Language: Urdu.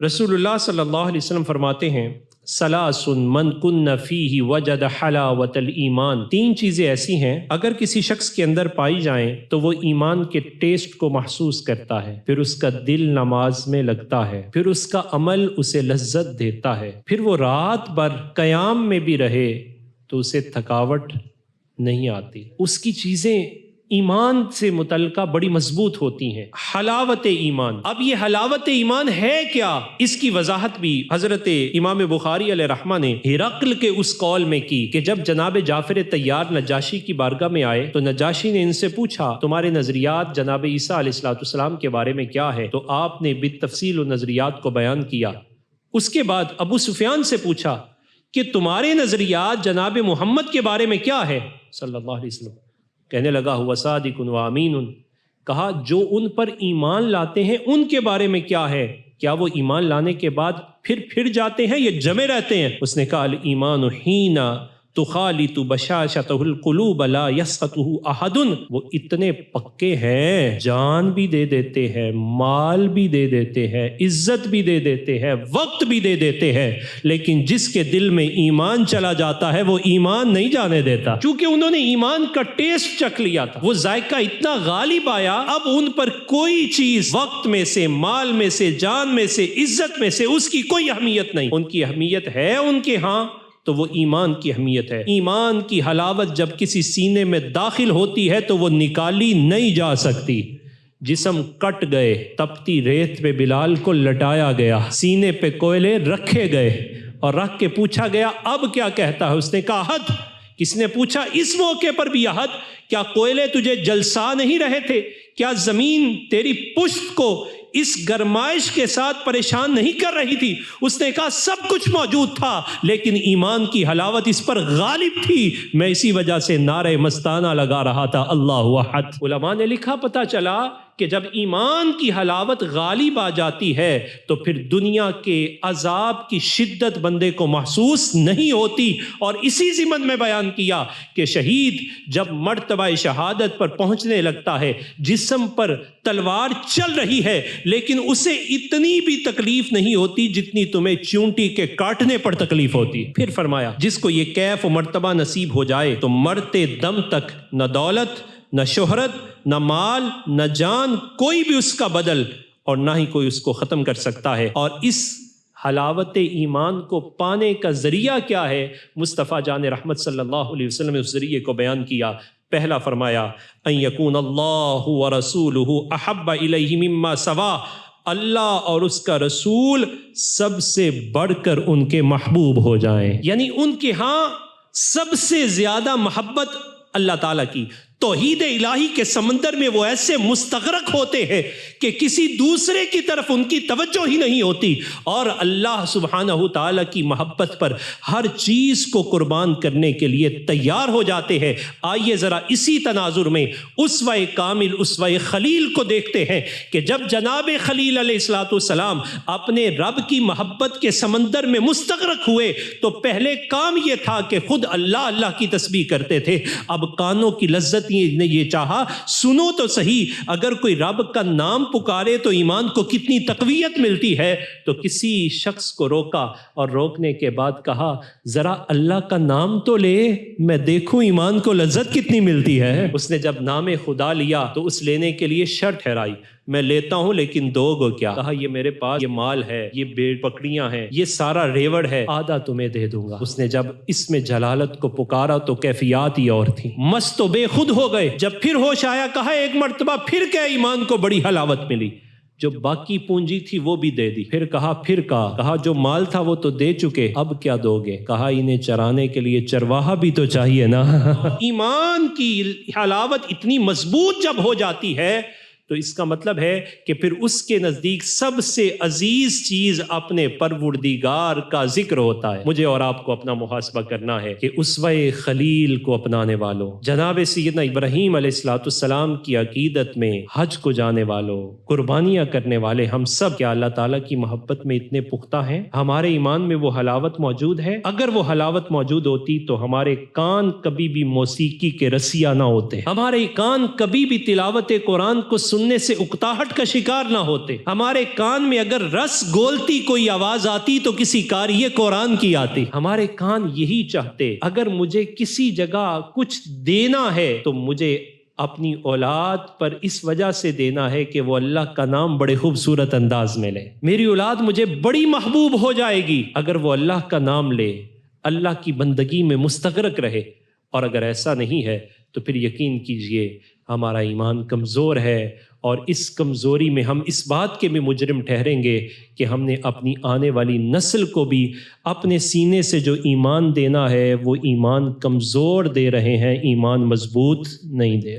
رسول اللہ صلی اللہ علیہ وسلم فرماتے ہیں سلاسن من کن فیہ وجد حلاوت الایمان، تین چیزیں ایسی ہیں اگر کسی شخص کے اندر پائی جائیں تو وہ ایمان کے ٹیسٹ کو محسوس کرتا ہے، پھر اس کا دل نماز میں لگتا ہے، پھر اس کا عمل اسے لذت دیتا ہے، پھر وہ رات بھر قیام میں بھی رہے تو اسے تھکاوٹ نہیں آتی، اس کی چیزیں ایمان سے متعلقہ بڑی مضبوط ہوتی ہیں۔ حلاوت ایمان، اب یہ حلاوت ایمان ہے کیا؟ اس کی وضاحت بھی حضرت امام بخاری علیہ رحمہ نے ہرقل کے اس قول میں کی کہ جب جناب جعفر طیار نجاشی کی بارگاہ میں آئے تو نجاشی نے ان سے پوچھا تمہارے نظریات جناب عیسیٰ علیہ السلام کے بارے میں کیا ہے؟ تو آپ نے بالتفصیل نظریات کو بیان کیا۔ اس کے بعد ابو سفیان سے پوچھا کہ تمہارے نظریات جناب محمد کے بارے میں کیا ہے صلی اللہ علیہ وسلم؟ کہنے لگا ہوا صادق و امین، کہا جو ان پر ایمان لاتے ہیں ان کے بارے میں کیا ہے؟ کیا وہ ایمان لانے کے بعد پھر جاتے ہیں یا جمے رہتے ہیں؟ اس نے کہا الایمان حین تخالط بشاشتہ القلوب لا یسقطہ احد، وہ اتنے پکے ہیں جان بھی دے دیتے ہیں، مال بھی دے دیتے ہیں، عزت بھی دے دیتے ہیں، وقت بھی دے دیتے ہیں، لیکن جس کے دل میں ایمان چلا جاتا ہے وہ ایمان نہیں جانے دیتا، چونکہ انہوں نے ایمان کا ٹیسٹ چکھ لیا تھا، وہ ذائقہ اتنا غالب آیا، اب ان پر کوئی چیز وقت میں سے، مال میں سے، جان میں سے، عزت میں سے اس کی کوئی اہمیت نہیں، ان کی اہمیت ہے ان کے ہاں تو وہ ایمان کی اہمیت ہے۔ ایمان کی حلاوت جب کسی سینے میں داخل ہوتی ہے تو وہ نکالی نہیں جا سکتی۔ جسم کٹ گئے، تپتی ریت پہ بلال کو لٹایا گیا، سینے پہ کوئلے رکھے گئے اور رکھ کے پوچھا گیا اب کیا کہتا ہے؟ اس نے کہا احد۔ کس نے پوچھا اس موقع پر بھی احد؟ کیا کوئلے تجھے جلسا نہیں رہے تھے؟ کیا زمین تیری پشت کو اس گرمائش کے ساتھ پریشان نہیں کر رہی تھی؟ اس نے کہا سب کچھ موجود تھا لیکن ایمان کی حلاوت اس پر غالب تھی، میں اسی وجہ سے نعرہ مستانہ لگا رہا تھا اللہ احد۔ علماء نے لکھا پتہ چلا کہ جب ایمان کی حلاوت غالب آ جاتی ہے تو پھر دنیا کے عذاب کی شدت بندے کو محسوس نہیں ہوتی، اور اسی ضمن میں بیان کیا کہ شہید جب مرتبہ شہادت پر پہنچنے لگتا ہے، جسم پر تلوار چل رہی ہے لیکن اسے اتنی بھی تکلیف نہیں ہوتی جتنی تمہیں چونٹی کے کاٹنے پر تکلیف ہوتی۔ پھر فرمایا جس کو یہ کیف و مرتبہ نصیب ہو جائے تو مرتے دم تک نہ دولت، نہ شہرت، نہ مال، نہ جان، کوئی بھی اس کا بدل اور نہ ہی کوئی اس کو ختم کر سکتا ہے۔ اور اس حلاوت ایمان کو پانے کا ذریعہ کیا ہے؟ مصطفیٰ جان رحمت صلی اللہ علیہ وسلم نے اس ذریعے کو بیان کیا۔ پہلا فرمایا ان یکون اللہ ورسولہ احب الیہ مما سوا، اللہ اور اس کا رسول سب سے بڑھ کر ان کے محبوب ہو جائیں، یعنی ان کے ہاں سب سے زیادہ محبت اللہ تعالیٰ کی۔ توحید الہی کے سمندر میں وہ ایسے مستغرق ہوتے ہیں کہ کسی دوسرے کی طرف ان کی توجہ ہی نہیں ہوتی، اور اللہ سبحانہ تعالیٰ کی محبت پر ہر چیز کو قربان کرنے کے لیے تیار ہو جاتے ہیں۔ آئیے ذرا اسی تناظر میں اسوہ کامل، اسوہ خلیل کو دیکھتے ہیں کہ جب جناب خلیل علیہ السلام اپنے رب کی محبت کے سمندر میں مستغرق ہوئے تو پہلے کام یہ تھا کہ خود اللہ اللہ کی تسبیح کرتے تھے، اب کانوں کی لذت نے یہ چاہا سنو تو صحیح، اگر کوئی رب کا نام پکارے تو ایمان کو کتنی تقویت ملتی ہے، تو کسی شخص کو روکا اور روکنے کے بعد کہا ذرا اللہ کا نام تو لے، میں دیکھوں ایمان کو لذت کتنی ملتی ہے۔ اس نے جب نام خدا لیا تو اس لینے کے لیے شرط ٹھہرائی، میں لیتا ہوں لیکن دو گو کیا؟ کہا یہ میرے پاس یہ مال ہے، یہ بھیڑ بکریاں ہیں، یہ سارا ریوڑ ہے، آدھا تمہیں دے دوں گا۔ اس نے جب اس میں جلالت کو پکارا تو کیفیات ہی اور تھی، مست و بے خود ہو گئے۔ جب پھر ہوش آیا کہا ایک مرتبہ پھر کیا ایمان کو بڑی حلاوت ملی، جو باقی پونجی تھی وہ بھی دے دی۔ پھر کہا جو مال تھا وہ تو دے چکے، اب کیا دو گے؟ کہا انہیں چرانے کے لیے چرواہا بھی تو چاہیے نا۔ ایمان کی حلاوت اتنی مضبوط جب ہو جاتی ہے تو اس کا مطلب ہے کہ پھر اس کے نزدیک سب سے عزیز چیز اپنے پروردگار کا ذکر ہوتا ہے۔ مجھے اور آپ کو اپنا محاسبہ کرنا ہے کہ اسوہ خلیل کو اپنانے والوں، جناب سیدنا ابراہیم علیہ السلام کی عقیدت میں حج کو جانے والوں، قربانیاں کرنے والے ہم سب کیا اللہ تعالیٰ کی محبت میں اتنے پختہ ہیں؟ ہمارے ایمان میں وہ حلاوت موجود ہے؟ اگر وہ حلاوت موجود ہوتی تو ہمارے کان کبھی بھی موسیقی کے رسیا نہ ہوتے، ہمارے کان کبھی بھی تلاوت قرآن کو سننے سے اکتاہٹ کا شکار نہ ہوتے. ہمارے کان میں اگر رس گولتی کوئی آواز آتی تو کسی قاری قرآن کی آتی. ہمارے کان یہی چاہتے اگر مجھے کسی جگہ کچھ دینا ہے تو مجھے اپنی اولاد پر اس وجہ سے دینا ہے کہ وہ اللہ کا نام بڑے خوبصورت انداز میں لے. میری اولاد مجھے بڑی محبوب ہو جائے گی اگر وہ اللہ کا نام لے، اللہ کی بندگی میں مستغرق رہے. اور اگر ایسا نہیں ہے تو پھر یقین کیجئے ہمارا ایمان کمزور ہے، اور اس کمزوری میں ہم اس بات کے بھی مجرم ٹھہریں گے کہ ہم نے اپنی آنے والی نسل کو بھی اپنے سینے سے جو ایمان دینا ہے وہ ایمان کمزور دے رہے ہیں، ایمان مضبوط نہیں دے رہے.